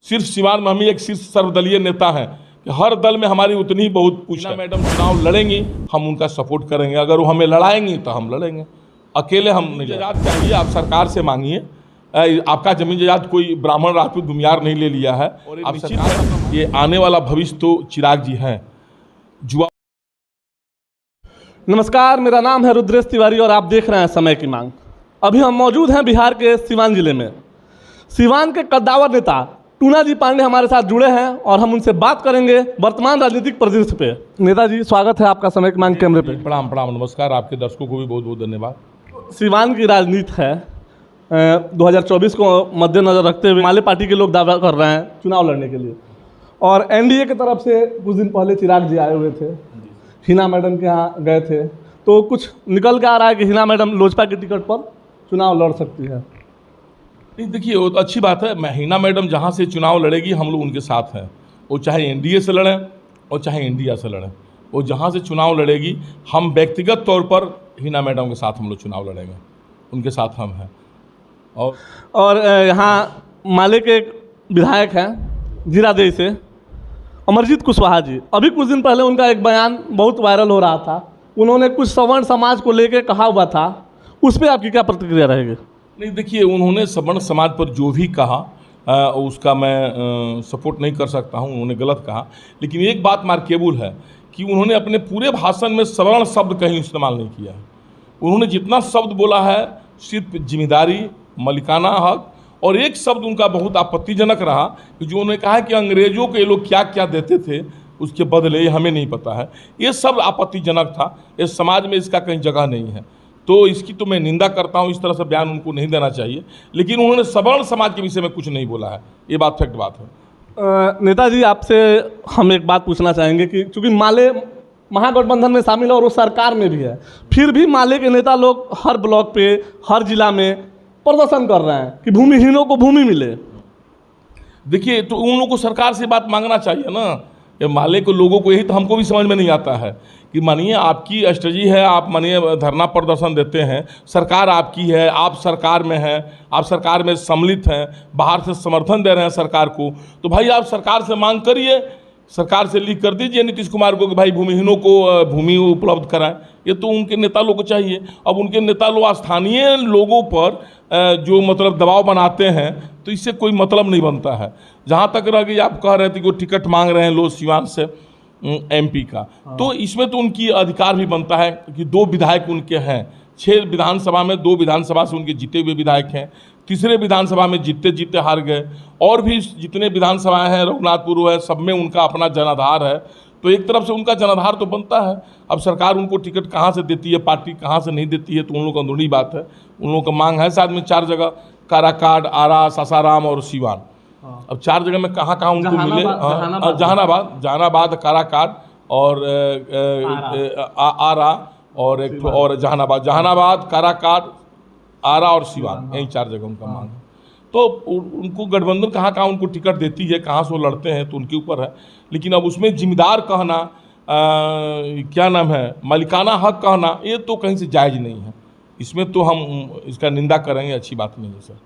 सिर्फ सिवान में हम ही एक शीर्ष सर्वदलीय नेता हैं कि हर दल में हमारी उतनी ही बहुत पूछ है। मैडम चुनाव लड़ेंगी, हम उनका सपोर्ट करेंगे। अगर वो हमें लड़ाएंगी तो हम लड़ेंगे, अकेले हम नहीं। जायदाद चाहिए आप सरकार से मांगिए। आपका जमीन जायदाद कोई ब्राह्मण राजपूत भूमियार नहीं ले लिया है। और आप सरकार ये आने वाला भविष्य तो चिराग जी हैं। जुआ। नमस्कार, मेरा नाम है रुद्रेश तिवारी और आप देख रहे हैं समय की मांग। अभी हम मौजूद हैं बिहार के सिवान जिले में। सिवान के कद्दावर नेता टूना जी पांडे हमारे साथ जुड़े हैं और हम उनसे बात करेंगे वर्तमान राजनीतिक परिदृश्य पे। नेताजी, स्वागत है आपका समय की मांग कैमरे पे। प्रणाम प्रणाम, नमस्कार। आपके दर्शकों को भी बहुत बहुत धन्यवाद। सिवान की राजनीति है 2024 को मद्देनजर रखते हुए माले पार्टी के लोग दावा कर रहे हैं चुनाव लड़ने के लिए, और एनडीए की तरफ से कुछ दिन पहले चिराग जी आए हुए थे, हिना मैडम के यहाँ गए थे, तो कुछ निकल के आ रहा है कि हिना मैडम लोजपा के टिकट पर चुनाव लड़ सकती है। नहीं, देखिए वो तो अच्छी बात है। हिना मैडम जहाँ से चुनाव लड़ेगी हम लोग उनके साथ हैं। वो चाहे एनडीए से लड़ें और चाहे इंडिया से लड़ें, वो जहाँ से चुनाव लड़ेगी हम व्यक्तिगत तौर पर हिना मैडम के साथ हम लोग चुनाव लड़ेंगे, उनके साथ हम हैं। और यहाँ माले के एक विधायक हैं जीरादेई से, अमरजीत कुशवाहा जी। अभी कुछ दिन पहले उनका एक बयान बहुत वायरल हो रहा था। उन्होंने कुछ सवर्ण समाज को लेकर कहा हुआ था, उस पर आपकी क्या प्रतिक्रिया रहेगी? नहीं, देखिए उन्होंने सवर्ण समाज पर जो भी कहा उसका मैं सपोर्ट नहीं कर सकता हूँ। उन्होंने गलत कहा, लेकिन एक बात मार्केबल है कि उन्होंने अपने पूरे भाषण में सवर्ण शब्द कहीं इस्तेमाल नहीं किया है। उन्होंने जितना शब्द बोला है सिर्फ जिम्मेदारी, मलिकाना हक, और एक शब्द उनका बहुत आपत्तिजनक रहा कि जो उन्होंने कहा कि अंग्रेजों को ये लोग क्या क्या देते थे उसके बदले हमें नहीं पता है। ये सब आपत्तिजनक था। इस समाज में इसका कहीं जगह नहीं है, तो इसकी तो मैं निंदा करता हूँ। इस तरह से बयान उनको नहीं देना चाहिए, लेकिन उन्होंने सवर्ण समाज के विषय में कुछ नहीं बोला है। ये बात फैक्ट बात है। नेताजी, आपसे हम एक बात पूछना चाहेंगे कि चूँकि माले महागठबंधन में शामिल है और वो सरकार में भी है, फिर भी माले के नेता लोग हर ब्लॉक पे, हर जिला में प्रदर्शन कर रहे हैं कि भूमिहीनों को भूमि मिले। देखिए, तो उन लोगों को सरकार से बात मांगना चाहिए ना। ये माले के लोगों को, यही तो हमको भी समझ में नहीं आता है कि मानिए आपकी स्ट्रेटजी है, आप मानिए धरना प्रदर्शन देते हैं, सरकार आपकी है, आप सरकार में हैं, आप सरकार में सम्मिलित हैं, बाहर से समर्थन दे रहे हैं सरकार को, तो भाई आप सरकार से मांग करिए, सरकार से लिख कर दीजिए नीतीश कुमार को कि भाई भूमिहीनों को भूमि उपलब्ध कराएं। ये तो उनके नेता लोगों को चाहिए। अब उनके नेता लोग स्थानीय लोगों पर जो मतलब दबाव बनाते हैं, तो इससे कोई मतलब नहीं बनता है। जहाँ तक रह गई, आप कह रहे थे कि वो टिकट मांग रहे हैं लोग सिवान से एमपी का, तो इसमें तो उनकी अधिकार भी बनता है कि 2 विधायक उनके हैं। 6 विधानसभा में 2 विधानसभा से उनके जीते हुए विधायक हैं, तीसरे विधानसभा में जीते जीते हार गए, और भी जितने विधानसभाएं हैं, रघुनाथपुर है, सब में उनका अपना जनाधार है। तो एक तरफ से उनका जनाधार तो बनता है। अब सरकार उनको टिकट कहाँ से देती है, पार्टी कहाँ से नहीं देती है, तो उन लोगों का अंदरूनी बात है। उन लोगों का मांग है शायद में 4 जगह, काराकाट, आरा, सासाराम और सिवान। अब 4 जगह में कहाँ कहाँ उनको मिले? जहानाबाद, काराकाट और आरा, और एक और जहानाबाद, काराकाट, आरा और सिवान, यही 4 जगह उनका मांग है। तो उनको गठबंधन कहाँ कहाँ उनको टिकट देती है, कहाँ से वो लड़ते हैं, तो उनके ऊपर है। लेकिन अब उसमें जिम्मेदार कहना, क्या नाम है, मालिकाना हक कहना, ये तो कहीं से जायज़ नहीं है। इसमें तो हम इसका निंदा करेंगे, अच्छी बात नहीं है सर।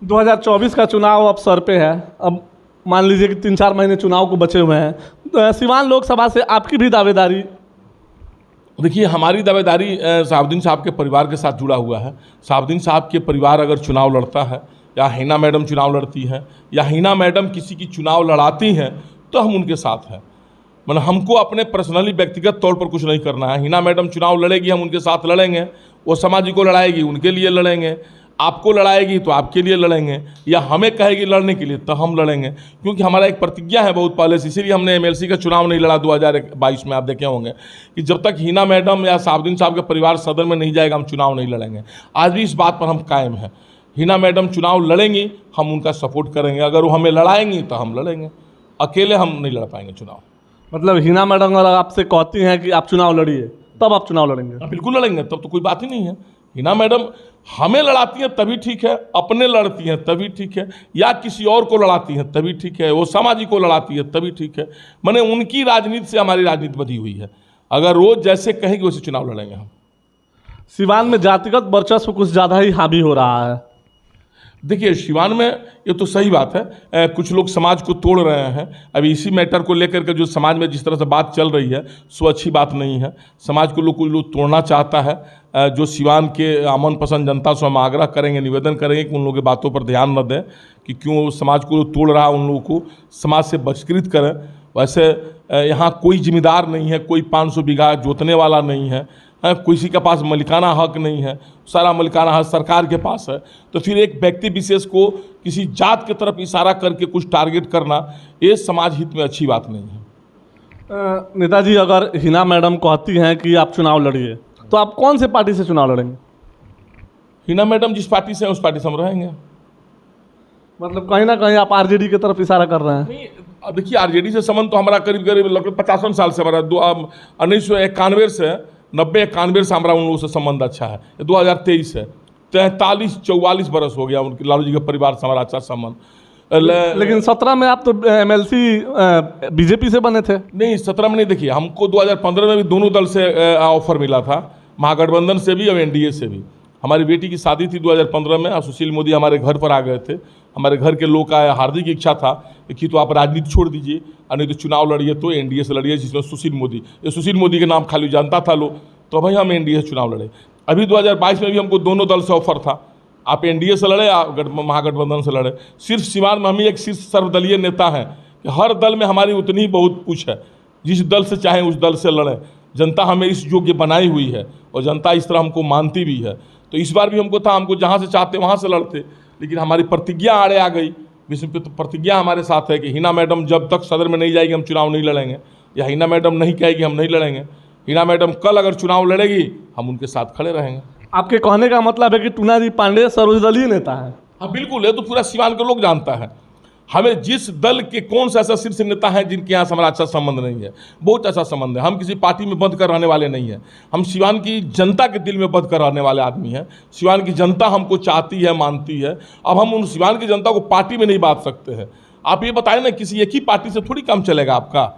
2024 का चुनाव अब सर पे है। अब मान लीजिए कि 3-4 महीने चुनाव को बचे हुए हैं, तो सिवान लोकसभा से आपकी भी दावेदारी? देखिए, हमारी दावेदारी शहाबुद्दीन साहब के परिवार के साथ जुड़ा हुआ है। शहाबुद्दीन साहब के परिवार अगर चुनाव लड़ता है, या हिना मैडम चुनाव लड़ती है, या हिना मैडम किसी की चुनाव लड़ाती हैं, तो हम उनके साथ हैं। मतलब हमको अपने पर्सनली व्यक्तिगत तौर पर कुछ नहीं करना है। हिना मैडम चुनाव लड़ेगी, हम उनके साथ लड़ेंगे। वो समाज को लड़ाएगी, उनके लिए लड़ेंगे। आपको लड़ाएगी तो आपके लिए लड़ेंगे, या हमें कहेगी लड़ने के लिए तो हम लड़ेंगे, क्योंकि हमारा एक प्रतिज्ञा है बहुत पहले से। इसीलिए हमने एमएलसी का चुनाव नहीं लड़ा 2022 में। आप देखे होंगे कि जब तक हिना मैडम या शहाबुद्दीन साहब का परिवार सदन में नहीं जाएगा, हम चुनाव नहीं लड़ेंगे। आज भी इस बात पर हम कायम हैं। हिना मैडम चुनाव लड़ेंगी, हम उनका सपोर्ट करेंगे। अगर वो हमें लड़ाएंगी तो हम लड़ेंगे, अकेले हम नहीं लड़ पाएंगे चुनाव। मतलब हिना मैडम अगर आपसे कहती हैं कि आप चुनाव लड़िए, तब आप चुनाव लड़ेंगे? बिल्कुल लड़ेंगे, तब तो कोई बात ही नहीं है। हिना मैडम हमें लड़ाती हैं तभी ठीक है, अपने लड़ती हैं तभी ठीक है, या किसी और को लड़ाती हैं तभी ठीक है, वो समाज को लड़ाती है तभी ठीक है। माने उनकी राजनीति से हमारी राजनीति बधी हुई है। अगर रोज जैसे कहेंगे वैसे चुनाव लड़ेंगे हम। सिवान में जातिगत वर्चस्व कुछ ज़्यादा ही हावी हो रहा है। देखिए सिवान में ये तो सही बात है, कुछ लोग समाज को तोड़ रहे हैं। अभी इसी मैटर को लेकर के जो समाज में जिस तरह से बात चल रही है सो अच्छी बात नहीं है। समाज को कुछ लोग तोड़ना चाहता है। जो सिवान के अमन पसंद जनता से हम आग्रह करेंगे, निवेदन करेंगे कि उन लोगों की बातों पर ध्यान न दें कि क्यों समाज को तोड़ रहा है, उन लोगों को समाज से बहिष्कृत करें। वैसे यहाँ कोई जिम्मेदार नहीं है, कोई 500 बीघा जोतने वाला नहीं है, किसी के पास मलिकाना हक नहीं है, सारा मलिकाना हक सरकार के पास है। तो फिर एक व्यक्ति विशेष को किसी जात की तरफ इशारा करके कुछ टारगेट करना ये समाज हित में अच्छी बात नहीं है। नेताजी, अगर हिना मैडम कहती हैं कि आप चुनाव लड़िए तो आप कौन से पार्टी से चुनाव लड़ेंगे? हिना मैडम जिस पार्टी से हैं उस पार्टी से हम रहेंगे। मतलब कहीं ना कहीं आप आरजेडी की तरफ इशारा कर रहे हैं? नहीं, अब देखिए आरजेडी से संबंध तो हमारा करीब करीब लगभग 55 साल से हमारा 1991 से 90-91 से हमारा उन लोगों से संबंध अच्छा है। 2023 है, 43-44 बरस हो गया उनके लालू जी के परिवार से हमारा अच्छा संबंध। लेकिन 17 में आप तो MLC बीजेपी से बने थे। नहीं, 17 में नहीं। देखिए हमको 2015 में भी दोनों दल से ऑफर मिला था, महागठबंधन से भी और एनडीए से भी। हमारी बेटी की शादी थी 2015 में और सुशील मोदी हमारे घर पर आ गए थे। हमारे घर के लोग का हार्दिक इच्छा था कि तो आप राजनीति छोड़ दीजिए और नहीं तो चुनाव लड़िए तो एनडीए से लड़िए जिसमें सुशील मोदी, ये सुशील मोदी के नाम खाली जानता था लोग, तो भाई हम एनडीए से चुनाव लड़े। अभी 2022 में भी हमको दोनों दल से ऑफर था, आप एनडीए से लड़े, आप महागठबंधन से लड़े। सिर्फ सिवान में हम ही एक सिर्फ सर्वदलीय नेता हैं कि हर दल में हमारी उतनी ही बहुत पूछ है, जिस दल से चाहें उस दल से लड़ें। जनता हमें इस योग्य बनाई हुई है और जनता इस तरह हमको मानती भी है। तो इस बार भी हमको था, हमको जहाँ से चाहते वहाँ से लड़ते, लेकिन हमारी प्रतिज्ञा आड़े आ गई। विश्व पे तो प्रतिज्ञा हमारे साथ है कि हिना मैडम जब तक सदन में नहीं जाएगी हम चुनाव नहीं लड़ेंगे, या हिना मैडम नहीं कहेगी हम नहीं लड़ेंगे। हिना मैडम कल अगर चुनाव लड़ेगी हम उनके साथ खड़े रहेंगे। आपके कहने का मतलब है कि टूनाजी पांडे सर्वदलीय नेता है? हाँ बिल्कुल, ये तो पूरा सिवान के लोग जानता है। हमें जिस दल के कौन सा ऐसा शीर्ष नेता है जिनके यहाँ से हमारा अच्छा संबंध नहीं है, बहुत अच्छा संबंध है। हम किसी पार्टी में बंद कर रहने वाले नहीं हैं। हम सिवान की जनता के दिल में बंद कर रहने वाले आदमी हैं। सिवान की जनता हमको चाहती है, मानती है। अब हम उन सिवान की जनता को पार्टी में नहीं बांट सकते हैं। आप ये बताएं ना, किसी एक ही पार्टी से थोड़ी काम चलेगा आपका।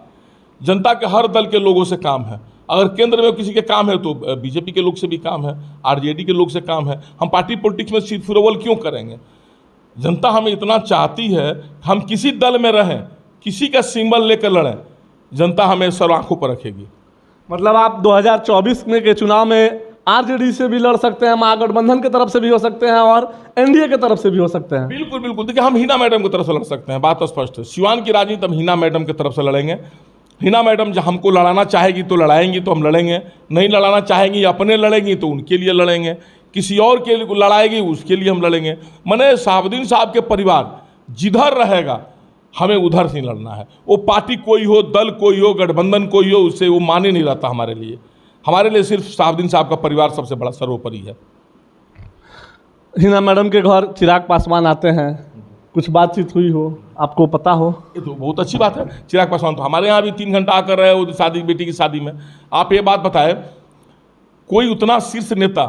जनता के हर दल के लोगों से काम है। अगर केंद्र में किसी के काम है तो बीजेपी के लोग से भी काम है, आरजेडी के लोग से काम है। हम पार्टी पॉलिटिक्स में सीट फिरोवल क्यों करेंगे? जनता हमें इतना चाहती है, हम किसी दल में रहें, किसी का सिंबल लेकर लड़ें, जनता हमें सब आंखों पर रखेगी। मतलब आप 2024 में के चुनाव में आरजेडी से भी लड़ सकते हैं, महागठबंधन की तरफ से भी हो सकते हैं और एनडीए की तरफ से भी हो सकते हैं। बिल्कुल बिल्कुल। देखिए हम हिना मैडम की तरफ से लड़ सकते हैं, बात स्पष्ट है। सिवान की राजनीति हम हिना मैडम की तरफ से लड़ेंगे। हिना मैडम जब हमको लड़ाना चाहेगी तो लड़ाएंगी तो हम लड़ेंगे, नहीं लड़ाना चाहेंगी अपने लड़ेंगी तो उनके लिए लड़ेंगे, किसी और के लिए लड़ाएगी उसके लिए हम लड़ेंगे। मने शहाबुद्दीन साहब के परिवार जिधर रहेगा हमें उधर से लड़ना है। वो पार्टी कोई हो, दल कोई हो, गठबंधन कोई हो, उससे वो माने नहीं रहता हमारे लिए। हमारे लिए सिर्फ शहाबुद्दीन साहब का परिवार सबसे बड़ा सर्वोपरि है। हिना मैडम के घर चिराग पासवान आते हैं, कुछ बातचीत हुई हो, आपको पता हो? ये तो बहुत अच्छी बात है। चिराग पासवान तो हमारे यहाँ भी 3 घंटा आकर रहे वो शादी, बेटी की शादी में। आप ये बात बताएं, कोई उतना शीर्ष नेता,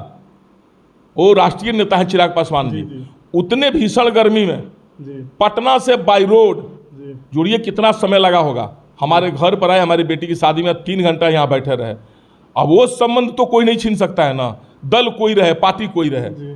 वो राष्ट्रीय नेता है चिराग पासवान जी, उतने भीषण गर्मी में पटना से बाई रोड जोड़िए कितना समय लगा होगा, हमारे घर पर आए, हमारी बेटी की शादी में 3 घंटा यहाँ बैठे रहे। अब वो संबंध तो कोई नहीं छीन सकता है ना, दल कोई रहे, पार्टी कोई रहे।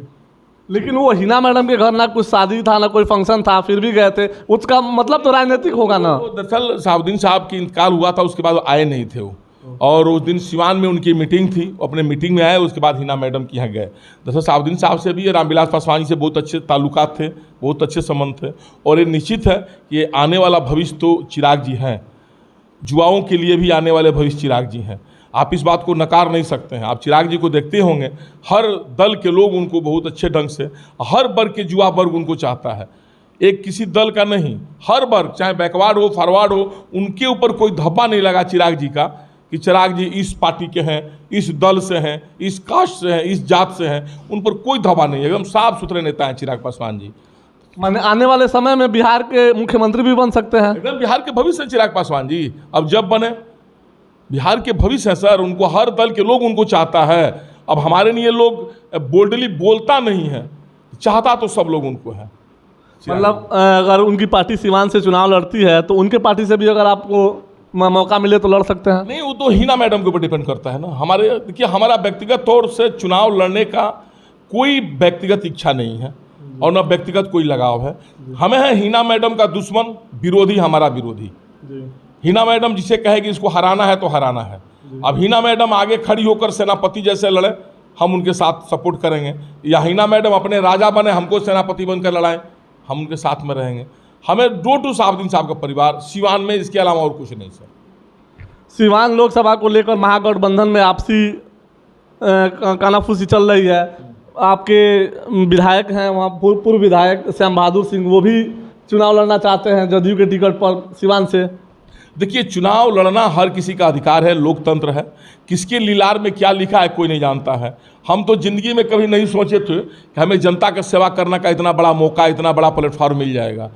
लेकिन वो हिना मैडम के घर ना कुछ शादी था ना कोई फंक्शन था, फिर भी गए थे, उसका मतलब तो राजनीतिक होगा ना। दरअसल शहाबुद्दीन साहब की इंतकाल हुआ था, उसके बाद वो आए नहीं थे वो, और उस दिन सिवान में उनकी मीटिंग थी, अपने मीटिंग में आए, उसके बाद हिना मैडम के यहाँ गए। दरअसल शहाबुद्दीन साहब से भी रामविलास पासवान जी से बहुत अच्छे ताल्लुकात थे, बहुत अच्छे संबंध थे। और ये निश्चित है कि ये आने वाला भविष्य तो चिराग जी हैं, युवाओं के लिए भी आने वाले भविष्य चिराग जी हैं। आप इस बात को नकार नहीं सकते हैं। आप चिराग जी को देखते होंगे, हर दल के लोग उनको बहुत अच्छे ढंग से, हर वर्ग के युवा वर्ग उनको चाहता है, एक किसी दल का नहीं, हर वर्ग, चाहे बैकवर्ड हो फॉरवर्ड हो, उनके ऊपर कोई धब्बा नहीं लगा चिराग जी का कि चिराग जी इस पार्टी के हैं, इस दल से हैं, इस कास्ट से हैं, इस जात से हैं, उन पर कोई धब्बा नहीं है। एकदम साफ सुथरे नेता हैं चिराग पासवान जी। माने आने वाले समय में बिहार के मुख्यमंत्री भी बन सकते हैं? एकदम बिहार के भविष्य चिराग पासवान जी, अब जब बने बिहार के भविष्य है सर, उनको हर दल के लोग उनको चाहता है। अब हमारे लिए लोग बोल्डली बोलता नहीं है, चाहता तो सब लोग उनको है। मतलब अगर उनकी पार्टी सिवान से चुनाव लड़ती है तो उनके पार्टी से भी अगर आपको मौका मिले तो लड़ सकते हैं? नहीं, वो तो हिना मैडम के ऊपर डिपेंड करता है ना। हमारे देखिए, हमारा व्यक्तिगत तौर से चुनाव लड़ने का कोई व्यक्तिगत इच्छा नहीं है। और न व्यक्तिगत कोई लगाव है। हमें है हिना मैडम का दुश्मन, विरोधी हमारा विरोधी। हिना मैडम जिसे कहे कि इसको हराना है तो हराना है। अब हिना मैडम आगे खड़ी होकर सेनापति जैसे लड़े, हम उनके साथ सपोर्ट करेंगे, या हिना मैडम अपने राजा बने, हमको सेनापति बनकर लड़ाएं, हम उनके साथ में रहेंगे। हमें डो टू साहबुद्दीन साहब का परिवार सिवान में, इसके अलावा और कुछ नहीं सर। सिवान लोकसभा को लेकर महागठबंधन में आपसी कानाफूसी चल रही है। आपके विधायक हैं वहाँ, पूर्व विधायक श्याम बहादुर सिंह, वो भी चुनाव लड़ना चाहते हैं जदयू के टिकट पर सिवान से। देखिए, चुनाव लड़ना हर किसी का अधिकार है, लोकतंत्र है। किसके लीलार में क्या लिखा है कोई नहीं जानता है। हम तो ज़िंदगी में कभी नहीं सोचे थे कि हमें जनता का सेवा करने का इतना बड़ा मौका, इतना बड़ा प्लेटफॉर्म मिल जाएगा।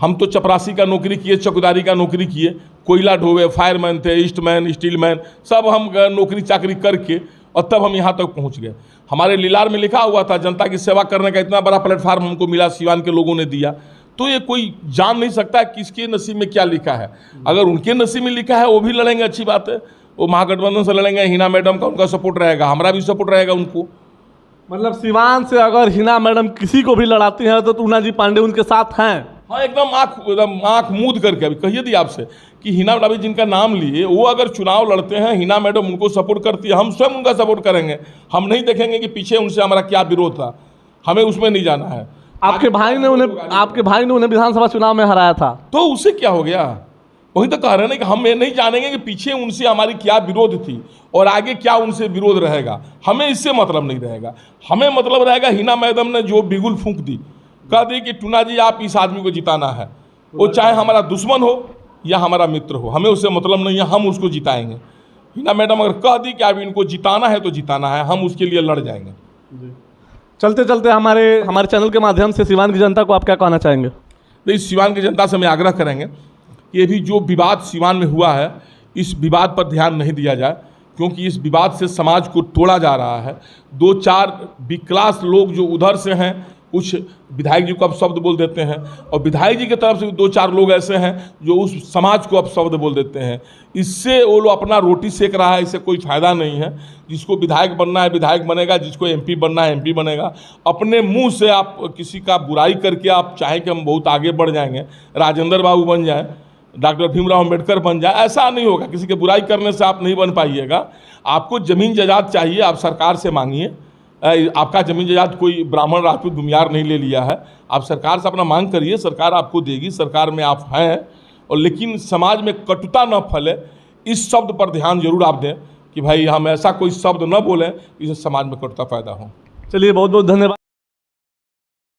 हम तो चपरासी का नौकरी किए, चौकीदारी का नौकरी किए, कोयला ढोवे, फायरमैन थे, ईस्टमैन, स्टीलमैन, सब हम नौकरी चाकरी करके और तब हम यहाँ तक पहुँच गए। हमारे लीलार में लिखा हुआ था जनता की सेवा करने का इतना बड़ा प्लेटफॉर्म हमको मिला, सिवान के लोगों ने दिया। तो ये कोई जान नहीं सकता किसके नसीब में क्या लिखा है। अगर उनके नसीब में लिखा है वो भी लड़ेंगे, अच्छी बात है, वो महागठबंधन से लड़ेंगे। हिना मैडम का उनका सपोर्ट रहेगा, हमारा भी सपोर्ट रहेगा उनको। मतलब सिवान से अगर हिना मैडम किसी को भी लड़ाती हैं तो टूना जी पांडे उनके साथ हैं। हाँ, एकदम आँख मूंद करके। अभी कहिए थी आपसे कि हिना मैडम जिनका नाम लिए, वो अगर चुनाव लड़ते हैं, हिना मैडम उनको सपोर्ट करती है, हम स्वयं उनका सपोर्ट करेंगे। हम नहीं देखेंगे कि पीछे उनसे हमारा क्या विरोध था, हमें उसमें नहीं जाना है। आपके भाई ने उन्हें विधानसभा चुनाव में हराया था, तो उससे क्या हो गया? वही तो कह रहे हैं कि हम ये नहीं जानेंगे कि पीछे उनसे हमारी क्या विरोध थी और आगे क्या उनसे विरोध रहेगा। हमें इससे मतलब नहीं रहेगा। हमें मतलब रहेगा हिना मैडम ने जो बिगुल फूंक दी, कह दी कि टूना जी आप इस आदमी को जिताना है, वो चाहे हमारा दुश्मन हो या हमारा मित्र हो, हमें उससे मतलब नहीं है, हम उसको जिताएंगे। हिना मैडम अगर कह दी कि अब इनको जिताना है तो जिताना है, हम उसके लिए लड़ जाएंगे। चलते चलते हमारे चैनल के माध्यम से सिवान की जनता को आप क्या कहना चाहेंगे? तो इस सिवान की जनता से हम आग्रह करेंगे कि ये भी जो विवाद सिवान में हुआ है, इस विवाद पर ध्यान नहीं दिया जाए, क्योंकि इस विवाद से समाज को तोड़ा जा रहा है। 2-4 विक्लास लोग जो उधर से हैं, कुछ विधायक जी को अपशब्द बोल देते हैं, और विधायक जी की तरफ से भी 2-4 लोग ऐसे हैं जो उस समाज को अपशब्द बोल देते हैं। इससे वो लोग अपना रोटी सेक रहा है, इससे कोई फ़ायदा नहीं है। जिसको विधायक बनना है विधायक बनेगा, जिसको एमपी बनना है एमपी बनेगा। अपने मुंह से आप किसी का बुराई करके आप चाहें कि हम बहुत आगे बढ़ जाएंगे, राजेंद्र बाबू बन जाएं, डॉक्टर भीमराव अम्बेडकर बन जाए, ऐसा नहीं होगा। किसी की बुराई करने से आप नहीं बन पाइएगा। आपको ज़मीन जायदाद चाहिए, आप सरकार से मांगिए। आपका ज़मीन जायदाद कोई ब्राह्मण राजपूत भूमियार नहीं ले लिया है, आप सरकार से अपना मांग करिए, सरकार आपको देगी, सरकार में आप हैं। और लेकिन समाज में कटुता न फैले, इस शब्द पर ध्यान जरूर आप दें कि भाई हम ऐसा कोई शब्द न बोलें जिससे समाज में कटुता पैदा हो। चलिए, बहुत बहुत धन्यवाद।